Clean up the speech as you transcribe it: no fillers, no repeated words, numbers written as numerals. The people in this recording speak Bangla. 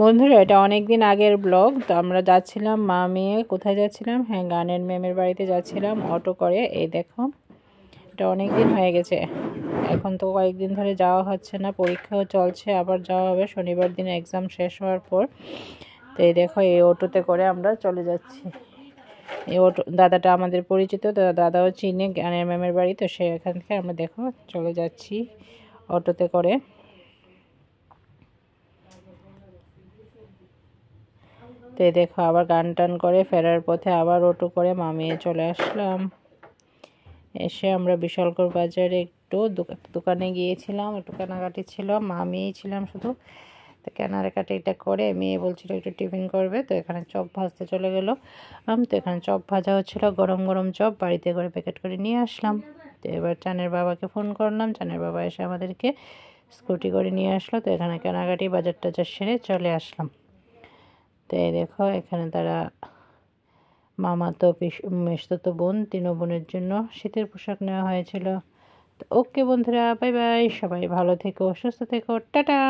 বন্ধুরা, এটা অনেক দিন আগের ব্লগ। তো আমরা যাচ্ছিলাম মা মেয়ে, কোথায় যাচ্ছিলাম? হ্যাঁ, গানের ম্যামের বাড়িতে যাচ্ছিলাম অটো করে। এই দেখো, এটা অনেক দিন হয়ে গেছে, এখন তো কয়েকদিন ধরে যাওয়া হচ্ছে না, পরীক্ষাও চলছে, আবার যাওয়া হবে শনিবার দিন এক্সাম শেষ হওয়ার পর। তো এই দেখো, এই অটোতে করে আমরা চলে যাচ্ছি। এই অটো দাদাটা আমাদের পরিচিত, তো দাদাও চিনে গানের ম্যামের বাড়ি, তো সেখান থেকে আমরা দেখো চলে যাচ্ছি অটোতে করে। তো দেখো, আবার গান টান করে ফেরার পথে আবার অটো করে মামিয়ে চলে আসলাম। এসে আমরা বিশালগড় বাজারে একটু দোকানে গিয়েছিলাম, একটু কেনাকাটি ছিল, মামিয়েই ছিলাম শুধু। তো কেনাকাটিটা করে মেয়ে বলছিল একটু টিফিন করবে, তো এখানে চপ ভাজতে চলে গেল। তো এখানে চপ ভাজা হচ্ছিলো, গরম গরম চপ বাড়িতে করে প্যাকেট করে নিয়ে আসলাম। তো এবার চানের বাবাকে ফোন করলাম, চানের বাবা এসে আমাদেরকে স্কুটি করে নিয়ে আসলো। তো এখানে কেনাকাটি বাজার টাজার সেরে চলে আসলাম। তো এই দেখো, এখানে তারা মামাতো মেশতো বোন, তিনো বোনের জন্য শীতের পোশাক নেওয়া হয়েছিল। তো ওকে বন্ধুরা, বাই বাই, সবাই ভালো থেকো, সুস্থ থেকো, টাটা।